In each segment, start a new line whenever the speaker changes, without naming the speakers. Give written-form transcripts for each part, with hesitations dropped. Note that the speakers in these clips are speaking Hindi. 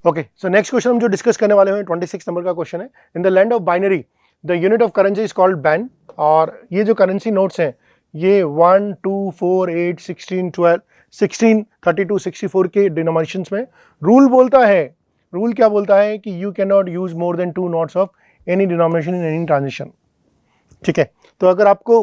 ओके, सो नेक्स्ट क्वेश्चन हम जो डिस्कस करने वाले हैं 26 नंबर का क्वेश्चन है। In the land of binary the unit of currency is called ban. और ये जो करेंसी नोट्स हैं ये 1, 2, 4, 8, 16, 12, 16, 32, 64 के डिनोमिनेशंस में रूल बोलता है, रूल क्या बोलता है कि you can not use more than 2 notes of any denomination in any transaction. ठीक है, तो अगर आपको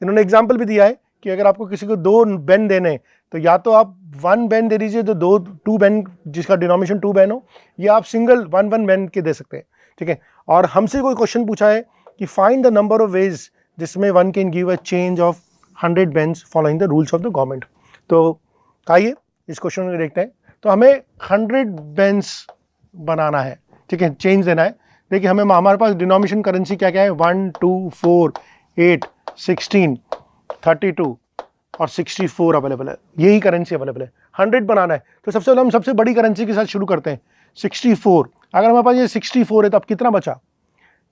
इन्होंने एग्जाम्पल भी दिया है कि अगर आपको किसी को 2 बेन देने हैं तो या तो आप 1 बेन दे दीजिए तो 2 बेन जिसका डिनोमिनेशन 2 बेन हो, या आप सिंगल 1 बेन के दे सकते हैं। ठीक है, और हमसे कोई क्वेश्चन पूछा है कि find the number of ways जिसमें one can give a change of 100 beans following the rules of the government. तो आइए इस क्वेश्चन में देखते हैं। तो हमें 100 बेन्स बनाना है, ठीक है, चेंज देना है। देखिए हमारे पास डिनोमिनेशन करेंसी क्या क्या है, 1, 2, 4, 8, 16, 32 और 64 अवेलेबल है, यही करेंसी अवेलेबल है। 100 बनाना है तो सबसे पहले हम सबसे बड़ी करेंसी के साथ शुरू करते हैं, 64। अगर हमारे पास ये 64 है तो अब कितना बचा,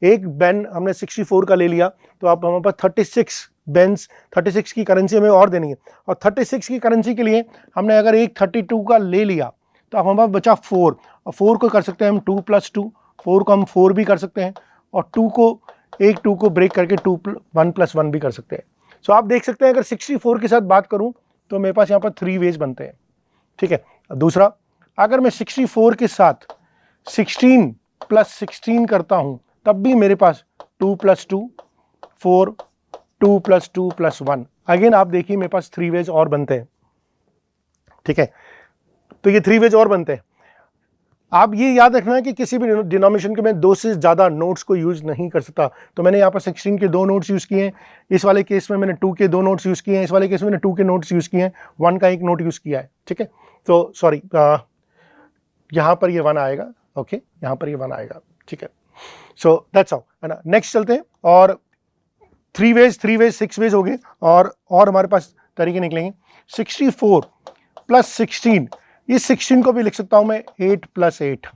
एक बेन हमने 64 का ले लिया तो अब हमारे पास 36 बेन्स, 36 की करेंसी हमें और देनी है। और 36 की करेंसी के लिए हमने अगर एक 32 का ले लिया तो अब हमारे पास बचा 4, और 4 को कर सकते हैं हम 2 + 2, 4 को हम 4 भी कर सकते हैं, और 2 को ब्रेक करके 1 + 1 भी कर सकते हैं। सो आप देख सकते हैं अगर 64 के साथ बात करूं तो मेरे पास यहाँ पर 3 वेज बनते हैं। ठीक है, दूसरा अगर मैं 64 के साथ 16 + 16 करता हूं तब भी मेरे पास 2 + 2, 4, 2 + 2 + 1, अगेन आप देखिए मेरे पास 3 वेज और बनते हैं। ठीक है, तो ये 3 वेज और बनते हैं। आप ये याद रखना है कि किसी भी डिनोमिनेशन के मैं 2 से ज़्यादा नोट्स को यूज़ नहीं कर सकता। तो मैंने यहाँ पर 16 के 2 नोट्स यूज़ किए हैं, इस वाले केस में मैंने 2 के 2 नोट्स यूज़ किए हैं, इस वाले केस में मैंने 2 के नोट्स यूज़ किए हैं, 1 का 1 नोट यूज़ किया है। ठीक है, तो सॉरी यहाँ पर ये 1 आएगा, ओके, यहाँ पर ये 1 आएगा। ठीक है, सो दैट्स हाउ, है ना। नेक्स्ट चलते हैं, और 3 वेज 6 वेज हो गए, और हमारे पास तरीके निकलेंगे। 64 + 16, इस 16 को भी लिख सकता हूं मैं 8 + 8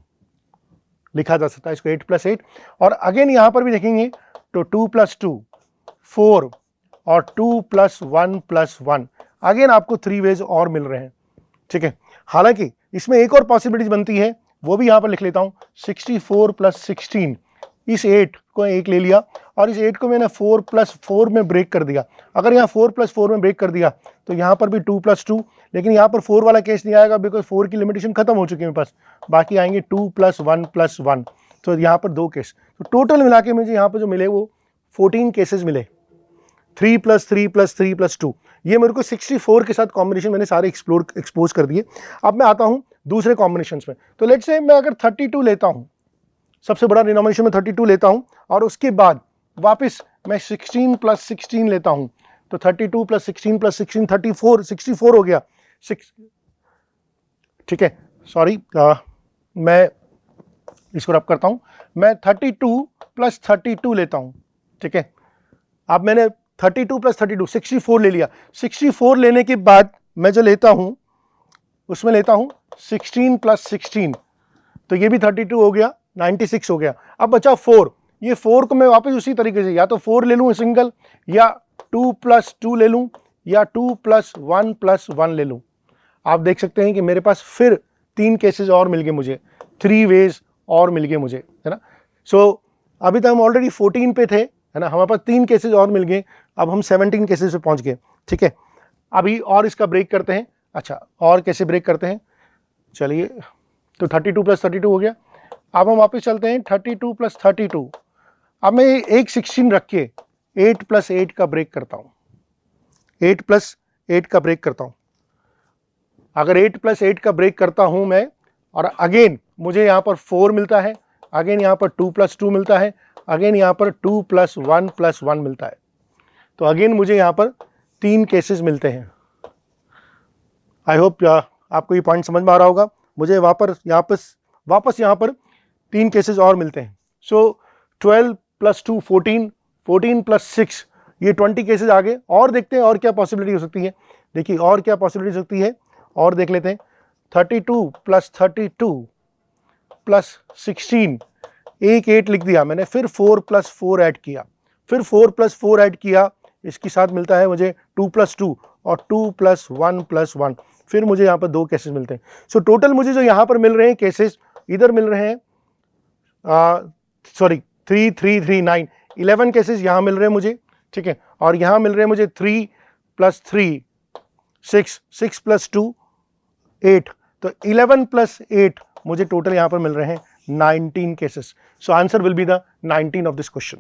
लिखा जा सकता है, इसको 8 + 8। और अगेन यहां पर भी देखेंगे तो 2 + 2, 4 और 2 + 1 + 1, अगेन आपको 3 वेज और मिल रहे हैं। ठीक है, हालांकि इसमें एक और पॉसिबिलिटी बनती है, वो भी यहां पर लिख लेता हूं। 64 + 16, इस 8 को एक ले लिया और इस 8 को मैंने 4 + 4 में ब्रेक कर दिया। अगर यहाँ 4 + 4 में ब्रेक कर दिया तो यहाँ पर भी 2 + 2, लेकिन यहाँ पर 4 वाला केस नहीं आएगा बिकॉज 4 की लिमिटेशन खत्म हो चुकी है मेरे पास, बाकी आएंगे 2 + 1 + 1। तो यहाँ पर 2 केस, तो टोटल मिला के मुझे यहाँ पर जो मिले वो 14 केसेस मिले, 3 + 3 + 3 + 2। ये मेरे को 64 के साथ कॉम्बिनेशन मैंने सारे एक्सपोज कर दिए। अब मैं आता हूँ दूसरे कॉम्बिनेशन में। तो लेट्स से मैं अगर 32 लेता हूँ, सबसे बड़ा डिनोमिनेशन में 32 लेता हूं, और उसके बाद वापस मैं 16 + 16 लेता हूं, तो 32 + 16 + 16 64 हो गया। ठीक है, सॉरी, मैं इसको रब करता हूं। मैं 32 + 32 लेता हूं। ठीक है, अब मैंने 32 + 32 64 ले लिया। 64 लेने के बाद मैं जो लेता हूं उसमें लेता हूं 16 + 16, तो ये भी 32 हो गया, 96 हो गया। अब बचा 4, ये 4 को मैं वापस उसी तरीके से या तो 4 ले लूँ सिंगल, या 2 + 2 ले लूँ, या 2 + 1 + 1 ले लूँ। आप देख सकते हैं कि मेरे पास फिर 3 केसेस और मिल गए मुझे, 3 वेज और मिल गए मुझे, है ना। सो अभी तक हम ऑलरेडी 14 पे थे, है ना, हमारे पास 3 केसेस और मिल गए, अब हम 17 केसेस पे पहुंच गए। ठीक है, अभी और इसका ब्रेक करते हैं। अच्छा, और कैसे ब्रेक करते हैं, चलिए, तो 32 + 32 हो गया। अब हम वापस चलते हैं 32 + 32। अब मैं एक 16 रख के 8 + 8 का ब्रेक करता हूं, 8 + 8 का ब्रेक करता हूं। अगर 8 + 8 का ब्रेक करता हूं मैं, और अगेन मुझे यहां पर 4 मिलता है, अगेन यहां पर 2 + 2 मिलता है, अगेन यहां पर 2 + 1 + 1 मिलता है, तो अगेन मुझे यहां पर 3 केसेस मिलते हैं। आई होप आपको ये पॉइंट समझ में आ रहा होगा। मुझे वापस यहाँ पर 3 केसेस और मिलते हैं। सो 12 + 2 14, 14 + 6, ये 20 केसेस आ गए। और देखते हैं और क्या पॉसिबिलिटी हो सकती है। देखिए और क्या पॉसिबिलिटी हो सकती है, और देख लेते हैं। 32 + 32 + 16, एक 8 लिख दिया मैंने, फिर 4 + 4 ऐड किया, फिर 4 + 4 ऐड किया, इसके साथ मिलता है मुझे 2 + 2 और 2 + 1 + 1, फिर मुझे यहाँ पर 2 केसेस मिलते हैं। सो टोटल मुझे जो यहाँ पर मिल रहे हैं केसेस इधर मिल रहे हैं सॉरी 3 3 3 9, 11 केसेस यहाँ मिल रहे हैं मुझे, ठीक है, और यहाँ मिल रहे हैं मुझे 3 + 3 6, 6 + 2 8, तो 11 + 8 मुझे टोटल यहाँ पर मिल रहे हैं 19 cases. So answer will be the 19 of this question.